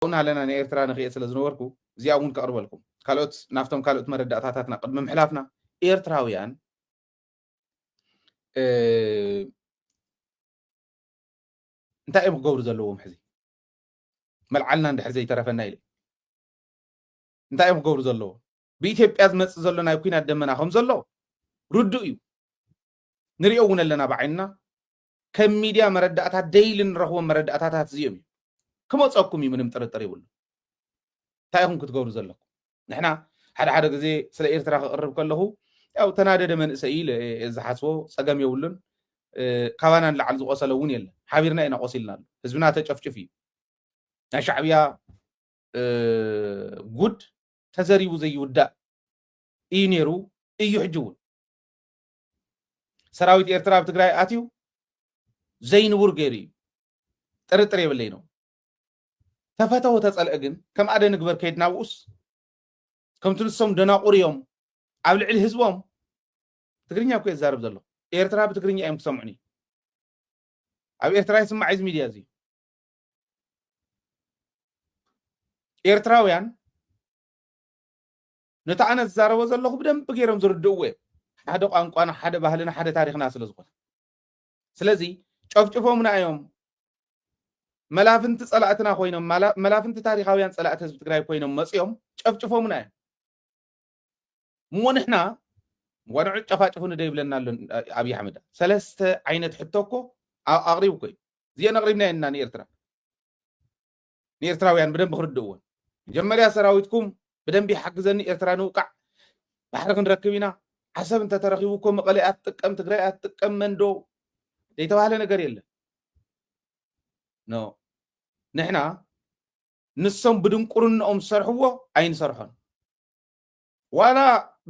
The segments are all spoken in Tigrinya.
قلنا لنا أن إيرترا نخيس لزنوركو زي أون كأربلكم كالوت نفتم كالوت مرد أتاتنا قد ممحلافنا إيرتراويان انت ايه مقور زلوهم حزي ملعلنا عند حزي ترفنا إلي انت ايه مقور زلوهم بإثيوبيا زمص زلونا يكون الدمنا هم زلو ردوا يو نريون لنا بعيننا كم ميديا مرداتات ديلن رهو مرداتات زيوم كم تصقكم من مطرطر يقول تايهم كتقور زلكم نحنا حدا غزي سلا إيرترا قرب كله او تنادد من اسئيل اذا حسبو صقم يولن كوانا لعل زقسلون يلا حبيرنا انا قصيلنا حزبنا تጨፍጭፊ ናይ ሻዕብያ ጉድ ተዘሪቡ ዘይውዳእ እዩ ነይሩ እዩ ሕጅውን ሰራዊት ኤርትራ ኣብ ትግራይ ኣትዩ ዘይንቡር ገይሩ እዩ ጥርጥር የብለይ ነው ተፈተው ተጸልአ ግን ከም ኣደ ንግበር ከይድና ውስ ከም ትንሶም ደናቁር እዮም ኣብ ልዕሊ ህዝቦም ትግርኛ እኮ ይዛረብ ዘሎ ኤርትራ ብትግርኛ እዮም ክሰምዑኒ ኣብ ኤርትራ ይስማዕ እዚ ሚድያ እዚ ኤርትራውያን ነታአነ ዝዛረቦ ዘለኹ ብደንብ ገይሮም ዝርድእዎ ሓደ ቋንቋና ሓደ ባህልና ሓደ ታሪኽና ስለ ዝኾነ ስለዚ ጨፍጭፎምና እዮም መላፍንቲ ጸላእትና ኮይኖም መላፍንቲ ታሪኻውያን ጸላእት ህዝቢ ትግራይ ኮይኖም መጽዮም ጨፍጭፎምና እዮም ሞንሕና ወንዑ ጨፋጭፉን ደይብለና አብይ አሕመድ ሰለስተ ዓይነት ሕቶኮ አቅሪብ ኮይ ዚያ ነቅሪብና እና ንኤርትራ ንኤርትራውያን በደንብ ክርድእዎ መጀመርያ ሰራዊትኩም በደንብ ይሐግዘኒ ኤርትራ ንውቃዕ ባሕሪ ክንረክብ ኢና ሓሰብ እንተተረኺቡኩም መቐለ ኣትጥቀም ትግራይ ኣትጥቀም መንዶ ዘይተባሃለ ነገር የለን ኖ ንሕና ንሶም ብድንቁርንኦም ዝሰርሕዎ ኣይንሰርሖን ዋላ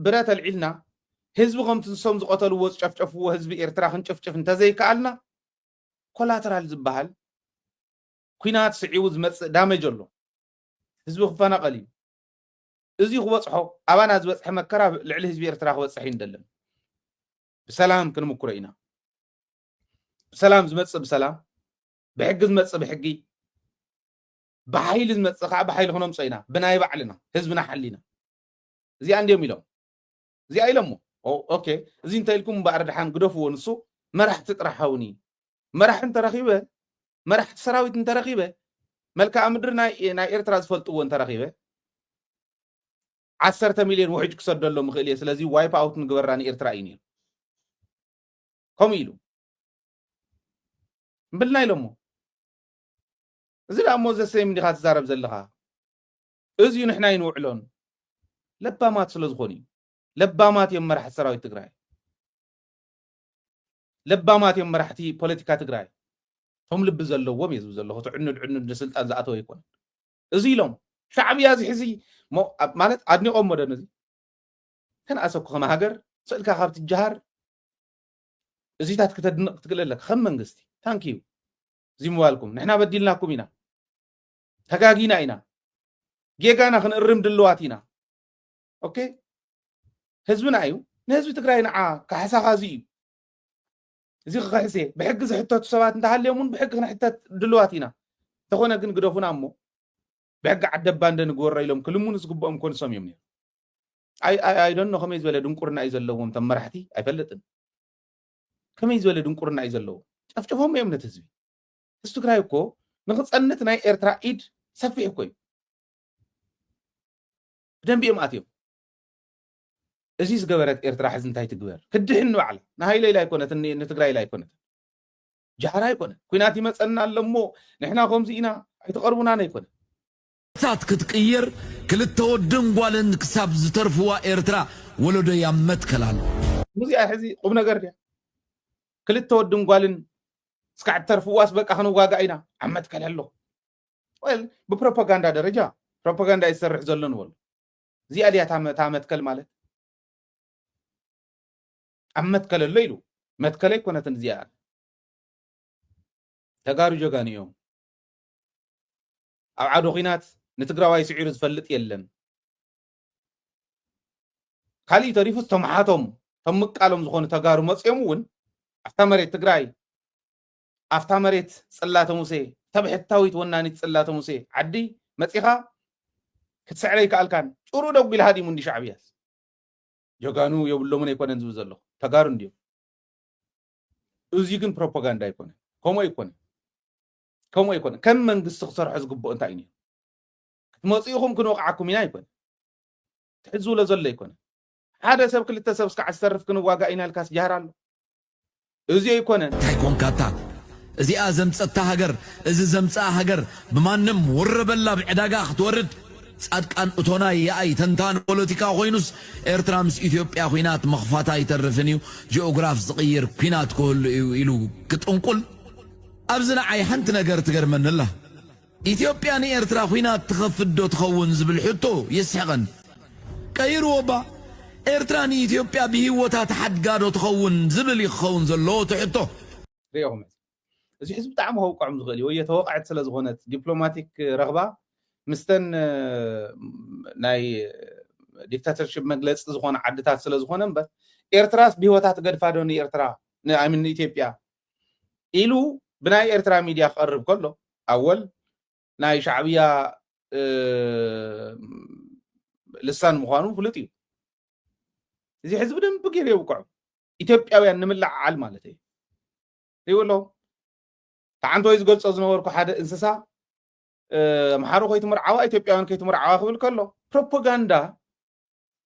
ብረት ኣልዒልና ህዝቢ ከምቲ ንሶም ዝቆተልዎ ዝጨፍጨፍዎ ህዝቢ ኤርትራ ክንጭፍጭፍ እንተዘይከኣልና ኮላተራል ዝበሃል ኩናት ስዒቡ ዝመፅእ ዳሜጅ ኣሎ ህዝቢ ክፈናቀል እዩ እዚ ክበፅሖ ኣባና ዝበፅሐ መከራ ልዕሊ ህዝቢ ኤርትራ ክበፅሕ ይንደለን ብሰላም ክንምኩሮ ኢና ብሰላም ዝመፅእ ብሰላም ብሕጊ ዝመፅእ ብሕጊ ብሓይሊ ዝመፅእ ከዓ ብሓይሊ ክነምፆ ኢና ብናይ ባዕልና ህዝብና ሓሊና እዚኣ እንዲኦም ኢሎም እዚኣ ኢሎሞ ኦኬ እዚ እንታይ ኢልኩም እምበኣር ድሓን ግደፍዎ ንሱ መራሕቲ ጥራሓውኒ መራሕቲ እንተረኺበ መራሕቲ ሰራዊት እንተረኺበ መልክዓ ምድሪ ናይ ኤርትራ ዝፈልጥዎ እንተረኺበ 10 ሚልዮን ውሕጅ ክሰደሎም ምኽእል እየ ስለዚ ዋይፕ ኣውት ንግበራ ንኤርትራ እዩ ነይሩ ከምኡ ኢሉ እምብልና ኢሎሞ እዚ ዳሞ ዘሰይም ዲኻ ትዛረብ ዘለኻ እዚዩ ንሕና ይንውዕሎን ለባማት ስለ ዝኾኑ እዩ ለባማት እዮም መራሕቲ ሰራዊት ትግራይ ለባማት እዮም መራሕቲ ፖለቲካ ትግራይ ቶም ልቢ ዘለዎም እየ ዝብል ዘለኹ ትዕኑድ ንስልጣን ዝኣተወ ይኮነ እዚ ኢሎም ሻዕብያ እዚ ሕዚ ማለት ኣድኒቖም ሞደን እዚ ተንኣሰኩ ከም ሃገር ስእልካ ካብ ትጀሃር እዚታት ክተድንቕ ክትክእል ኣለካ ከም መንግስቲ ታንኪዩ እዚ ምባልኩም ንሕና በዲልናኩም ኢና ተጋጊና ኢና ጌጋና ክንእርም ድልዋት ኢና ኦኬ ህዝብና እዩ ንህዝቢ ትግራይ ንዓ ካሕሳኻ እዚ እዩ እዚ ክሕሴ ብሕጊ ዝሕተቱ ሰባት እንተሃልዮምን ብሕጊ ክንሕተት ድልዋት ኢና ተኾነ ግን ግደፉና እሞ ብሕጊ ዓደባ እንደንግበሮ ኢሎም ክልሙን ዝግብኦም ኮንሶም እዮም ነይሩ ኣይደኖ ከመይ ዝበለ ድንቁርና እዩ ዘለዎም ቶም መራሕቲ ኣይፈልጥን ከመይ ዝበለ ድንቁርና እዩ ዘለዎም ጨፍጭፎም እዮም ነቲ ህዝቢ ህዝቢ ትግራይ እኮ ንክፀንት ናይ ኤርትራ ኢድ ሰፊሕ እኮ እዩ ብደንቢ እዮም ኣትዮም እዚ ዝገበረት ኤርትራ ሕዚ እንታይ ትግበር ክድህን ንባዕላ ንሃይለይ ላይ ኮነት ንትግራይ ላይ ኮነት ጃህራ ይኮነ ኩናት ይመፀና ኣለሞ ንሕና ከምዚ ኢና ኣይተቐርቡናና ይኮነ ሳት ክትቅይር ክልተ ወድን ጓልን ክሳብ ዝተርፍዋ ኤርትራ ወለዶ ያመትከላል ሙዚያ ሕዚ ቁም ነገር ድያ ክልተ ወድን ጓልን እስካዕ ተርፍዋስ በቃ ክንዋጋ ኢና ኣመትከል ኣሎ ወል ብፕሮፓጋንዳ ደረጃ ፕሮፓጋንዳ ይሰርሕ ዘሎ ንበሉ እዚኣ ድያ ታመትከል ማለት ኣመትከል ኣሎ ኢሉ መትከለ ይኮነትን እዚኣ ተጋሩ ጀጋን እዮም ኣብ ዓዶ ኺናት ንትግራዋይ ስዒሩ ዝፈልጥ የለን ካሊእ ተሪፉስ ተማሓቶም ቶም ምቃሎም ዝኾኑ ተጋሩ መፅኦም እውን ኣፍታ መሬት ትግራይ ኣፍታ መሬት ጽላተ ሙሴ ተብሕታዊት ወናኒት ጽላተ ሙሴ ዓዲ መጽኻ ክትስዕረይ ከኣልካን ጭሩ ደው ኢልሃ ዲሙ እንዲ ሻዕብያስ ጀጋኑ የብሎምን ኣይኮነን ዝብል ዘሎ ተጋሩ እንዲዮም እዚ ግን ፕሮፓጋንዳ ኣይኮነን ከምኡ ኣይኮነን ከም መንግስቲ ክሰርሖ ዝግብኦ እንታይ እዩ ክትመፅኢኹም ክንወቕዓኩም ኢና ኣይኮነን ትሕዝብሎ ዘሎ ኣይኮነን ሓደ ሰብ ክልተ ሰብ እስካዕ ዝሰርፍ ክንዋጋእ ኢና ኢልካስ ጃህር ኣሎ እዚ ኣይኮነን እንታይ ኮንካታ እዚኣ ዘምፀታ ሃገር እዚ ዘምፀኣ ሃገር ብማንም ወረበላ ብዕዳጋ ክትወርድ ጻድቃን እቶና የኣይ ተንታን ፖለቲካ ኮይኑስ ኤርትራ ምስ ኢትዮጵያ ኩናት መኽፋታ ይተርፍን እዩ ጂኦግራፍ ዝቕይር ኩናት ክህሉ እዩ ኢሉ ክጥንቁል ኣብዚ ንዓይ ሓንቲ ነገር ትገርመንላ ኢትዮጵያ ንኤርትራ ኩናት ትኸፍት ዶ ትኸውን ዝብል ሕቶ የስሕቐን ቀይርዎ ባ ኤርትራ ንኢትዮጵያ ብሂወታት ሓድጋ ዶ ትኸውን ዝብል ይኸውን ዘለዎ ትሕቶ ሪኦም እዚ ሕዝቢ ብጣዕሚ ከውቅዖም ዝኽእል እዩ ወይ ተወቃዕት ስለ ዝኾነት ዲፕሎማቲክ ረኽባ مستن ناي ديكتاتورشيب مجلس زخون عدتات سلا زخونن بس إيرتراس بيوتات قد فادوني إيرترا من إثيوبيا إلو بناي إيرترا ميديا قرب كله أول ناي شعبية لسان مخانو فلتي زي حزب دم بقير يوقع إثيوبيا ويا نملع على مالتي يقولوا تعانتوا يزقل صزنوركو حدا إنسسا محارو كيت مرعوا إثيوبيا كيت مرعوا خبل كله بروباغندا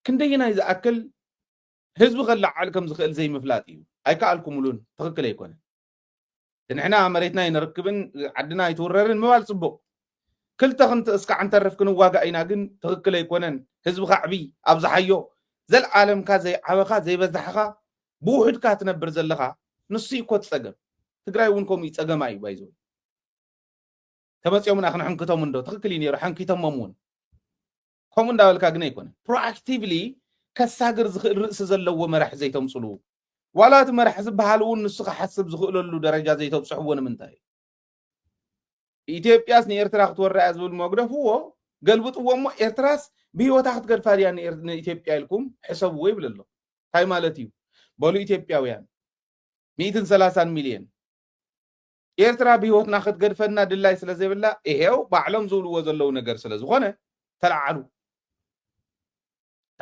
كندينا إذا أكل حزب غلع عليكم زخيل زي مفلاتي أي كألكم ملون تغكل يكون إحنا مريتنا ينركبن عدنا يتوررن موال صبو كل تخنت اسكع عن تعرف كنو واقع يناقن تغكل يكونن حزب خعبي أبزحيو زي العالم كزي عوخا زي بزحخا بوحد كاتنبر زلخا نصي كوت سقم تقرأي ونكم يتسقم أي بايزون تمسيومنا خن حنكتهم من دو تغكلين يرو حنكتهم ممون كومن داول كاغني يكون proactively كساغر رأس زلو مرح زيتهم صلو ولا تمرح زبحالون نسخ حسب زخللو درجه زيتهم صحوون منتهي ኢትዮጵያስ ንኤርትራ ክትወራያ ዝብል መግደፍ ዎ ገልብጥዎ ሞ ኤርትራስ ብህይወታ ክትገድፋልያ ንኢትዮጵያ ኢልኩም ሕሰብዎ ይብል ኣሎ እንታይ ማለት እዩ በሉ ኢትዮጵያውያን 130 ሚልዮን ኤርትራ ብህይወትና ክትገድፈና ድላይ ስለ ዘይብላ ይሄው ባዕሎም ዝብልዎ ዘለው ነገር ስለ ዝኾነ ተላዓሉ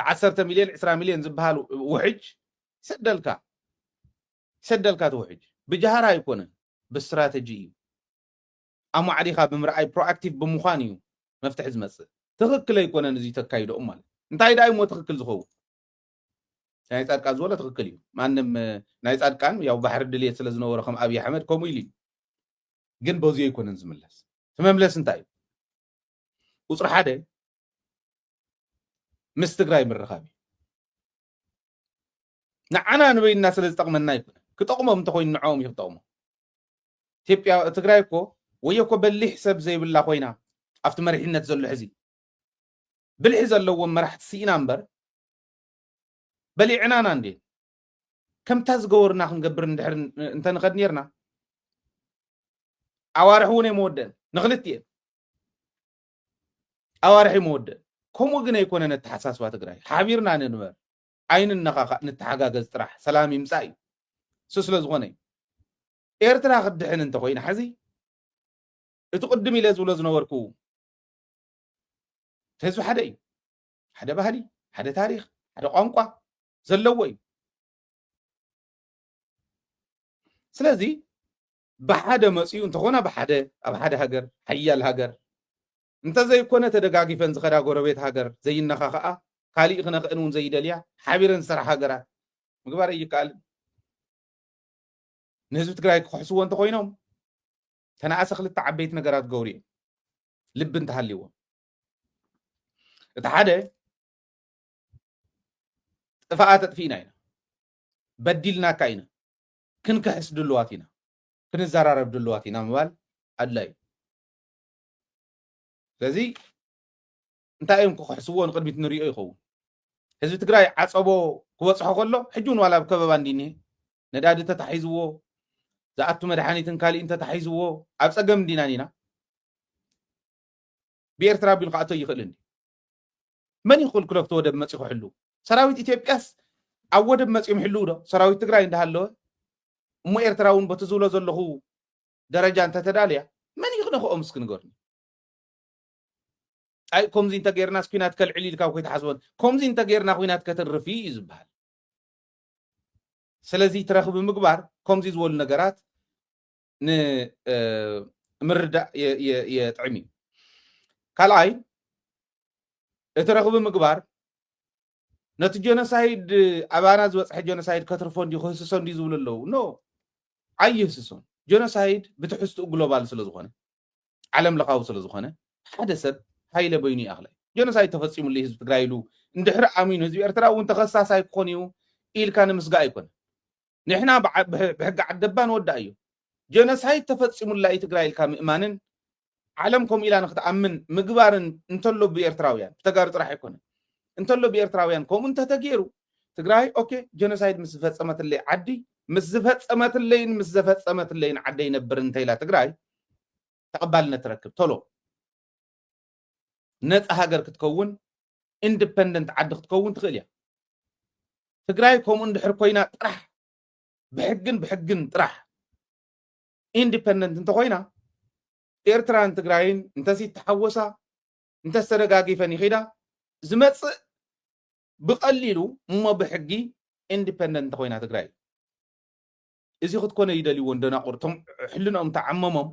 10 ሚልዮን 20 ሚልዮን ዝበሃሉ ውሕጅ ሰደልካ ትውሕጅ ብጃሃራ ኣይኮነን ብስትራቴጂ እዩ أما عليها بمرأي proactive بمخانيو مفتح زمسه تغكل يكون أنا زي تكايدو أمال أنت هاي مو تغكل زخو نايت أركان ولا تغكليو ما أنم نايت أركان يا بحر الدليل سلزنا ورقم أبي أحمد كوميلي جن بوزي يكون نزملس تمام لس أنتاي وصراحة ده مستقراي من الرخابي أنا نبي الناس اللي تقمنا يكون كتقمهم تخوين نعوم يخطوهم تبي تقرايكو ويكو بلي حساب زي بالله خوينا افت مرحينة زلو حزي بلي زلو مرحت سينا امبر بلي عنانا عندي كم تازقورنا خنقبر ندحر انت نغد نيرنا اوارحوني مودن نغلتين اوارحي مودن كومو قنا يكون نتحساس واتقراي حابيرنا ننبر عين النقاقة نتحقاق استراح سلامي مساي سوسلو زغوني ايرتنا غدحن انت خوينا حزي تقدمي لازولا زنوركو تهزو حدا ايو حدا بهالي حدا تاريخ حدا قانقا زلوي سلازي بحدا مسيو انت خونا بحدا اب حدا هاجر حيال هاجر انت زي كونه تدقاقي فنز خدا قربيت هاجر زي النخاخاء كالي اغنى قنون زي داليا حابيرن سرح هاجرات مقبار اي قال نهزو تقراي كحسو انت خوينهم أنا أسخل التعبيت نجارات جوري لب انت هاليوه تحدى فقاتت فينا هنا بدلنا كاينة كن كحس دلواتنا كن الزرارة بدلواتنا موال أدلاي لذي انت ايم كحسوون قد بتنوري اي خو حزب تقراي عصبو كوصحو كله حجون ولا بكبابان ديني نداد تتحيزوه زعتو مدحانيتن كالي انت تحيزوه ابصقم دينانينا بيرترا بيلقاتو يخلني من يقول كلك تودب مصيخو حلو سراويت ኢትዮጵያስ አወደብ መጽም حلو ዶ سراويت ትግራይ እንዳሃለው እሞ ኤርትራውን በተዙሎ ዘለኹ ደረጃ እንተ ተዳልያ من يخنخو امسك نغرني أي كومزين تغيرنا سكينات كالعليل كاو كيت حسبون كومزين تغيرنا خوينات كترفي يزبال سلازي تراخب مقبار كومزي زول نغرات ن مردا يطعمي كالاي اتراخب مقبار نت جينوسايد ابانا زوصح جينوسايد كترفون دي خوسسون دي زول الله نو اي سسون جينوسايد بتحسو جلوبال سلازخونه عالم لقاو سلازخونه حدث هايله بيني اغلى جينوسايد تفصيم اللي حزب تግራይ ሉ እንድሕር ኣሚኑ ህዝቢ ኤርትራ እውን ተኸሳሳይ ክኾን እዩ ኢልካ ንምስጋ ኣይኮነ ንሕና ብሕጊ ዓደባ ንወዳ እዩ ጀኖሳይድ ተፈፂሙላ ትግራይ ኢልካ ምእማንን ዓለም ከምኡ ኢላ ንክትኣምን ምግባርን እንተሎ ብኤርትራውያን ብተጋሩ ጥራሕ ኣይኮነ እንተሎ ብኤርትራውያን ከምኡ እንተተገይሩ ትግራይ ኦኬ ጀኖሳይድ ምስ ዝፈፀመትለይ ዓዲ ምስ ዝፈፀመትለይን ዓደይ ነበር እንተኢላ ትግራይ ተቐባልነት ትረክብ ቶሎ ነፃ ሃገር ክትከውን ኢንዲፔንደንት ዓዲ ክትከውን ትኽእል እያ ትግራይ ከምኡ እንድሕር ኮይና ጥራሕ ብሕግን ጥራሕ ኢንዲፔንደንት እንተኮይና ኤርትራን ትግራይን እንተሲ ተሓወሳ እንተስተደጋጊፈን ይኺዳ ዝመፅእ ብቐሊሉ እሞ ብሕጊ ኢንዲፔንደንት ኮይና ትግራይ እዚ ክትኮነ ይደልይዎ እንደናቁር ቶም ሕልኖም ተዓመሞም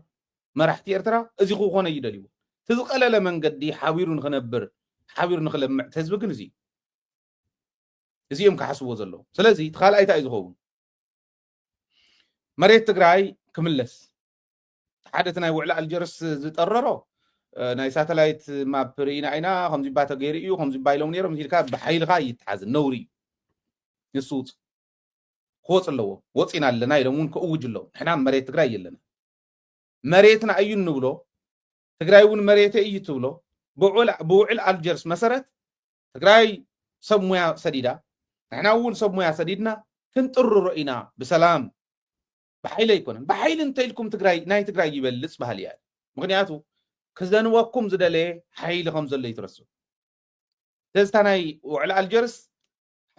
መራሕቲ ኤርትራ እዚ ክኾነ ይደልይዎ تزقلل منقدي حاويرو نخنبر حاويرو نخلمع تهزب ግን እዚኦም ከሐስቦ ዘሎ ስለዚህ ተኻልኣይታ እዩ ዝኸውን መሬት ትግራይ ክምለስ ሓደ ናይ ውዕላ አልጀርስ ዝጠረሮ ናይ ሳተላይት ማፕ ሪና አይና ከምዚ ባተ ገይሩ እዩ ከምዚ ባይሎም ነይሮም ኢልካ ብሓይልካ ይተሓዝ ነውሪ ይሱጥ ኮጽ ኣለዎ ወፂና ኣለና ኢሎም እውን ክእውጅ ኣለዎ ንሕና መሬት ትግራይ የለና መሬትና እዩ ንብሎ ትግራይ እውን መሬት እዩ ትብሎ ብውዕል አልጀርስ መሰረት ትግራይ ሰብ ሙያ ሰዲዳ ንሕና እውን ሰብ ሙያ ሰዲድና ክንጥርሮ ኢና ብሰላም بحيل يكون بحيل انت لكم تግራይ ናይ ትግራይ ይበልጽ ባህል ያ ምክንያቱ ከዘንወኩም ዝደለ ሓይል ከም ዘሎ ይትረሱ ተስታ ናይ ውዕል አልጀርስ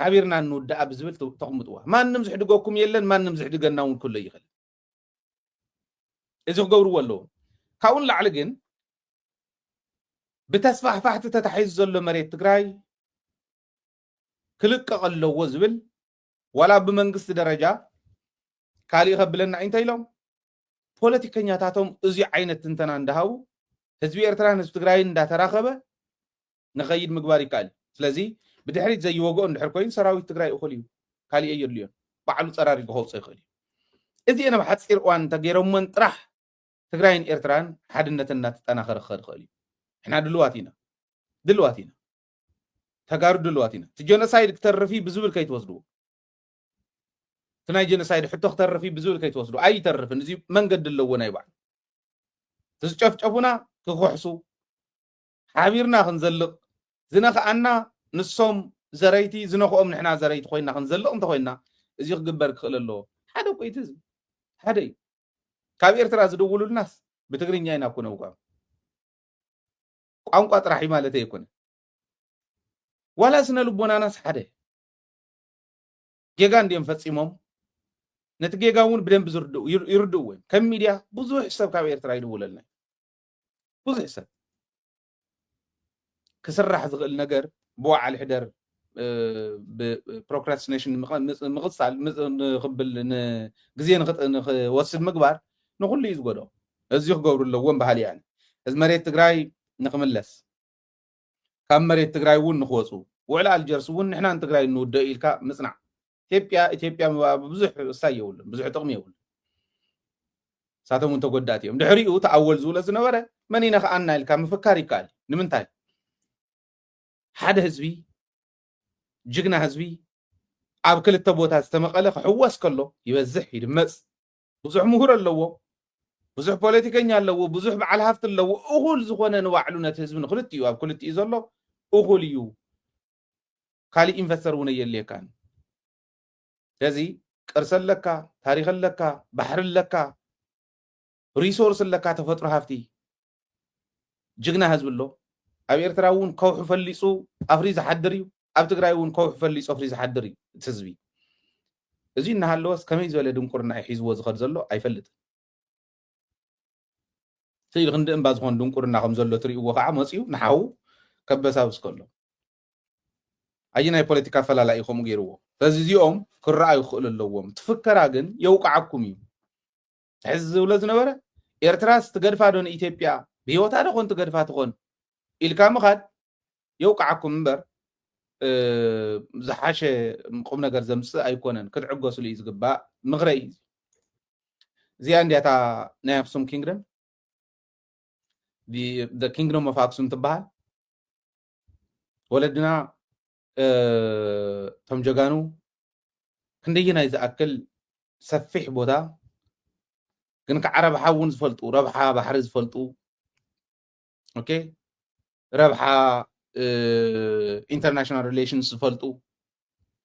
ሓቢርና እንውዳ ብዝብል ተቀምጥዋ ማንም ዝሕድጎኩም የለን ማንም ዝሕድገናውን ኩሉ ይኽእል እዚ ገብሩ ወሎ ካውን ላዕሊ ግን ብተስፋሕፋሕቲ ተታሒዝ ዘሎ መሬት ትግራይ ክልቀቕ ኣለዎ ዝብል ወላ ብመንግስቲ ደረጃ ካሊ خبلنا انت يلوم ፖለቲከኛታቶም እዚ ዓይነት እንተና እንዳሃው ህዝቢ ኤርትራን ህዝቢ ትግራይን እንዳተራኸበ ንኸይድ ምግባር ይካል ስለዚህ ብድሕሪት ዘይወገኦ እንድሕር ኮይኑ ሰራዊት ትግራይ እኹል እዩ ካሊ የድልዮን ባዕሉ ፀራሪ ክኸውፅ ይኽእል እዚ እነ ብሓፂር እዋን ተገይሮምን ጥራሕ ትግራይን ኤርትራን ሓድነትን እናተጠናኸረ ክኸድ ይኽእል እዩ እሕና ድልዋት ኢና ተጋሩ ድልዋት ኢና ጀኖሳይድ ክተርፊ ብዝብል ከይትወስድዎ تناي جينوسايد حتى اخترفي بزول كي توصلوا اي ترف نزي منقد اللو ناي بعد تشفنا كخحسو حابيرنا خنزلق زنخ عنا نصوم زريتي زنخو نحنا زريت خوينا خنزلق انت خوينا ازي خبر خل الله حدا كويتز حدا كابير ترى زدولوا الناس بتغرينيا ينا كونوا ቋንቋ ጥራሒ ማለት ይኮነ ወላ ስነ ልቦና ናስ ሓደ ጌጋ እንዲም ፈጽሞም ነትጌጋውን በደንብ ይርዱ ወይ ከሚዲያ ብዙ ሕሳብ ካብ ኤርትራ ይደውለልና ብዙ ሕሳብ ክስራሕ ዝኽእል ነገር በዋዓል ሕደር ፕሮክራስቲኔሽን ምቕሳል ንኽብል ግዜ ንኽወስድ ምግባር ንኹሉ እዩ ዝጎድኦ እዚ ክገብሩ ኣለዎም ባህል ያን እዚ መሬት ትግራይ ንኽምለስ ካብ መሬት ትግራይ እውን ንኽወፁ ውዕል አልጀርስ እውን ንሕና ትግራይ ንውደእ ኢልካ ምጽናዕ ኢትዮጵያ ብዙሕ እሳይ የብሉን ብዙሕ ጥቕሚ የብሉን ሳቶም ተጎዳት እዮም ድሕሪኡ ተኣወል ዝብለ ዝነበረ መን ኢና ከኣና ኢልካ ምፍካር ይከኣል ንምንታይ ሓደ ህዝቢ ጅግና ህዝቢ ኣብ ክልተ ቦታ ዝተመቐለ ክሕወስ ከሎ ይበዝሕ ይድመፅ ብዙሕ ምሁር ኣለዎ ብዙሕ ፖለቲከኛ ኣለዎ ብዙሕ በዓል ሃፍቲ ኣለዎ እኹል ዝኾነ ንባዕሉ ነቲ ህዝቢ ንክልቲኡ ኣብ ክልቲኡ ዘሎ እኹል እዩ ካሊእ ኢንቨስተር እውን የድልየካን ስለዚ ቅርሲ ኣለካ ታሪክ ኣለካ ባሕሪ ኣለካ ሪሶርስ ኣለካ ተፈጥሮ ሃፍቲ ጅግና ህዝቢ ኣሎ ኣብ ኤርትራ እውን ከውሑ ፈሊፁ ኣፍሪ ዝሓድር እዩ ኣብ ትግራይ እውን ከውሑ ፈሊፁ ኣፍሪ ዝሓድር እዩ እቲ ህዝቢ እዚ እናሃለወስ ከመይ ዝበለ ድንቁርና ሒዝዎ ዝኸድ ዘሎ ኣይፈልጥን ስኢል ክንዲ እምባ ዝኾን ድንቁርና ከም ዘሎ ትሪእዎ ከዓ መፅኡ ንሓው كبساوس كله أينا البوليتيكا فلا لا يخوم غيره فزيزيهم كرأي يخل اللوم تفكر عجن يوقعكم يوم تحز ولا زنبرة إرتراس تقرفا دون إثيوبيا بيوتا دخون تقرفا تخون إلكام خد يوقعكم منبر زحاشة مقوم نجار زمس أيقونن كتعقوا سلي يزقبا مغري زي عندي تا نافسهم كينغدم the kingdom of Aksum تبعها ولدنا تم جانو كندينا إذا أكل سفح بودا كنك عرب حاون زفلتو ربحا بحر زفلتو أوكي ربحا international relations زفلتو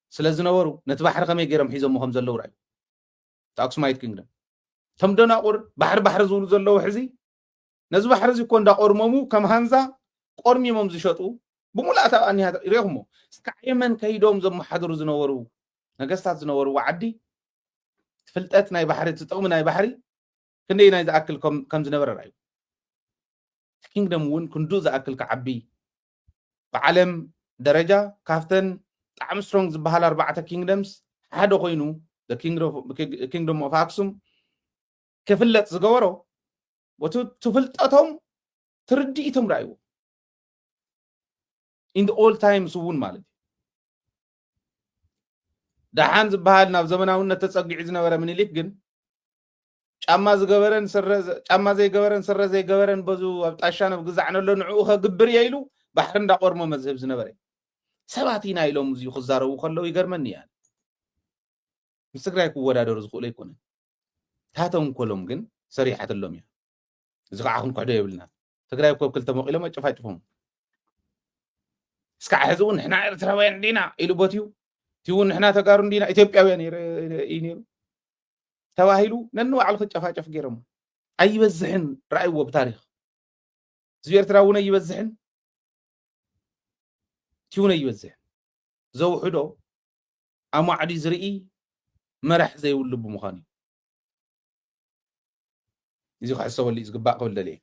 سلازنا ورو نتبحر خمي جرم حيزم مهم زلو رأي تأكسمايت كينغدم تم دنا قر بحر زول زلو حزي نزب بحر زي كون دا قرممو كم هنزا قرمي ممزي شطو بمولأتا أني هذا ريغمو سكعيمن كيدوم زم حضر زنورو نقصات زنورو وعدي فلتات ناي بحري تطقم ناي بحري كندي ناي زاكل كم زنبر رايو كينغدم ون كندو زاكل كعبي بعالم درجة كافتن طعم سترونغ زبحال 4 كينغدمز هادو خوينو the kingdom of Aksum كفلت زغورو وتفلتاتهم ترديتهم رايو in the old times ون مالدي دحان زبحال ناب زمناوነት ተጸግዒ ዝነበረ ምኒልክ ግን ጫማ ዝገበረን ሰረዘ ጫማ ዘይገበረን ሰረዘ ዘይገበረን በዙ ኣብጣሻ ነው ግዛዕነሎ ንዑ ከግብር ይይሉ ባሕር እንዳቆርሞ መዝህብ ዝነበረ ሰባቲና ኢሎም እዚ ክዛረቡ ከለው ይገርመኒ ያ ምስግራይ ክወዳደሩ ዝኽእሉ ይኮነ ታቶም ኮሎም ግን ሰሪሓትሎም ያ እዚ ከዓ ክንኩሕዶ ይብልና ትግራይ ኮብ ክልተ መቂሎም አጨፋጭፎም እስካ ሕዝውን ንሕና ኤርትራውያን ዲና ኢሉ ቦትዩ تيون إحنا تقارن دينا إثيوبيا ينيرو تواهيلو ننو على خطفاجف غيرهم أي بزحن رأيو بتاريخ زوير تراونا يبزحن تيون يبزحن زو حدو أما عدي زرئي مرح زي ولب مخاني يزيخ حسوا اللي يزقباق ولا ليه